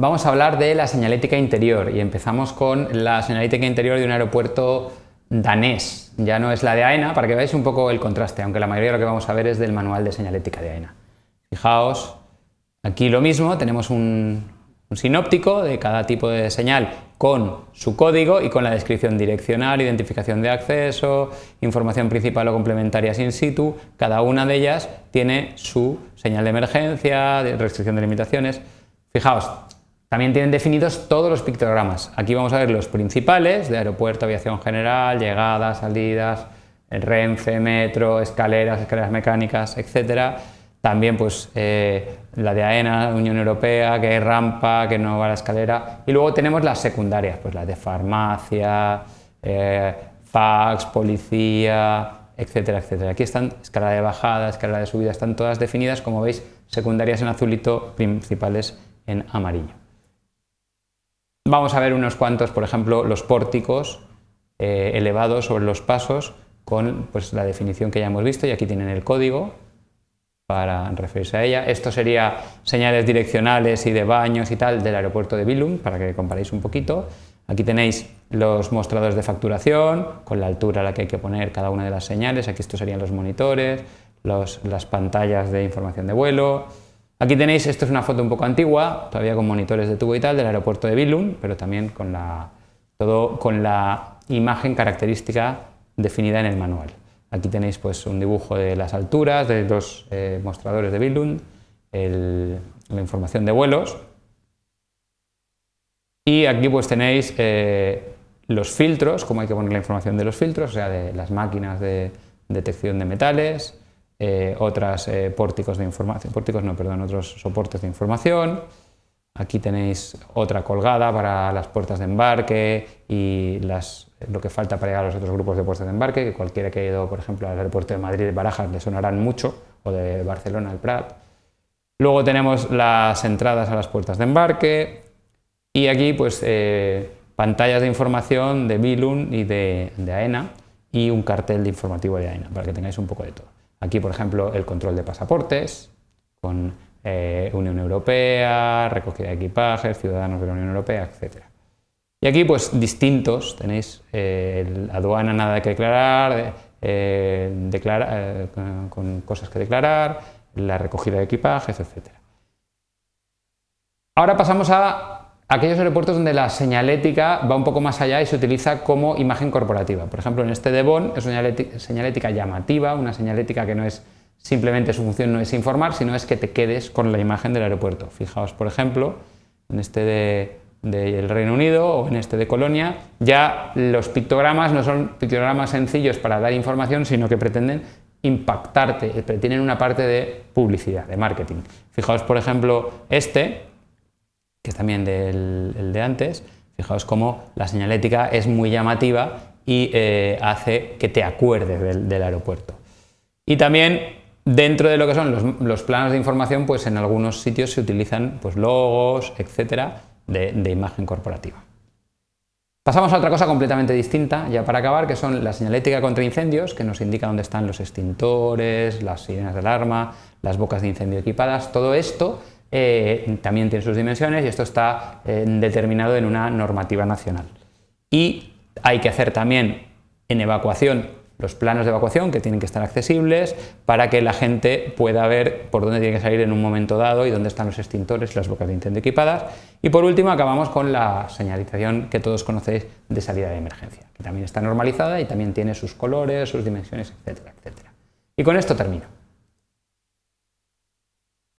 Vamos a hablar de la señalética interior y empezamos con la señalética interior de un aeropuerto danés. Ya no es la de AENA, para que veáis un poco el contraste, aunque la mayoría de lo que vamos a ver es del manual de señalética de AENA. Fijaos, aquí lo mismo, tenemos un sinóptico de cada tipo de señal con su código y con la descripción direccional, identificación de acceso, información principal o complementaria in situ. Cada una de ellas tiene su señal de emergencia, de restricción de limitaciones. Fijaos, también tienen definidos todos los pictogramas. Aquí vamos a ver los principales de aeropuerto, aviación general, llegadas, salidas, el Renfe, metro, escaleras mecánicas, etc. También pues la de AENA, Unión Europea, que es rampa, que no va a la escalera. Y luego tenemos las secundarias, pues las de farmacia, fax, policía, etcétera, etcétera. Aquí están escalera de bajada, escalera de subida, están todas definidas, como veis, secundarias en azulito, principales en amarillo. Vamos a ver unos cuantos, por ejemplo, los pórticos elevados sobre los pasos con pues, la definición que ya hemos visto, y aquí tienen el código para referirse a ella. Esto sería señales direccionales y de baños y tal del aeropuerto de Billund, para que comparéis un poquito. Aquí tenéis los mostradores de facturación, con la altura a la que hay que poner cada una de las señales. Aquí estos serían los monitores, las pantallas de información de vuelo. Aquí tenéis, esto es una foto un poco antigua, todavía con monitores de tubo y tal, del aeropuerto de Billund, pero también todo con la imagen característica definida en el manual. Aquí tenéis pues un dibujo de las alturas, de los mostradores de Billund, la información de vuelos. Y aquí pues tenéis los filtros, cómo hay que poner la información de los filtros, o sea, de las máquinas de detección de metales, otros soportes de información. Aquí tenéis otra colgada para las puertas de embarque y lo que falta para llegar a los otros grupos de puertas de embarque, que cualquiera que haya ido, por ejemplo, al aeropuerto de Madrid, Barajas, le sonarán mucho, o de Barcelona, el Prat. Luego tenemos las entradas a las puertas de embarque y aquí pues pantallas de información de Billund y de AENA y un cartel de informativo de AENA, para que tengáis un poco de todo. Aquí, por ejemplo, el control de pasaportes con Unión Europea, recogida de equipajes, ciudadanos de la Unión Europea, etc. Y aquí, pues, distintos, tenéis aduana, nada que declarar, con cosas que declarar, la recogida de equipajes, etc. Ahora pasamos a aquellos aeropuertos donde la señalética va un poco más allá y se utiliza como imagen corporativa. Por ejemplo, en este de Bonn es una señalética llamativa, una señalética que no es simplemente, su función no es informar, sino es que te quedes con la imagen del aeropuerto. Fijaos, por ejemplo, en este del Reino Unido o en este de Colonia, ya los pictogramas no son pictogramas sencillos para dar información, sino que pretenden impactarte, tienen una parte de publicidad, de marketing. Fijaos, por ejemplo, que es también el de antes. Fijaos cómo la señalética es muy llamativa y hace que te acuerdes del aeropuerto. Y también dentro de lo que son los planos de información, pues en algunos sitios se utilizan pues, logos, etcétera, de imagen corporativa. Pasamos a otra cosa completamente distinta, ya para acabar, que son la señalética contra incendios, que nos indica dónde están los extintores, las sirenas de alarma, las bocas de incendio equipadas. Todo esto también tiene sus dimensiones y esto está determinado en una normativa nacional. Y hay que hacer también en evacuación los planos de evacuación, que tienen que estar accesibles para que la gente pueda ver por dónde tiene que salir en un momento dado y dónde están los extintores y las bocas de incendio equipadas. Y por último acabamos con la señalización que todos conocéis de salida de emergencia, que también está normalizada y también tiene sus colores, sus dimensiones, etcétera, etcétera. Y con esto termino.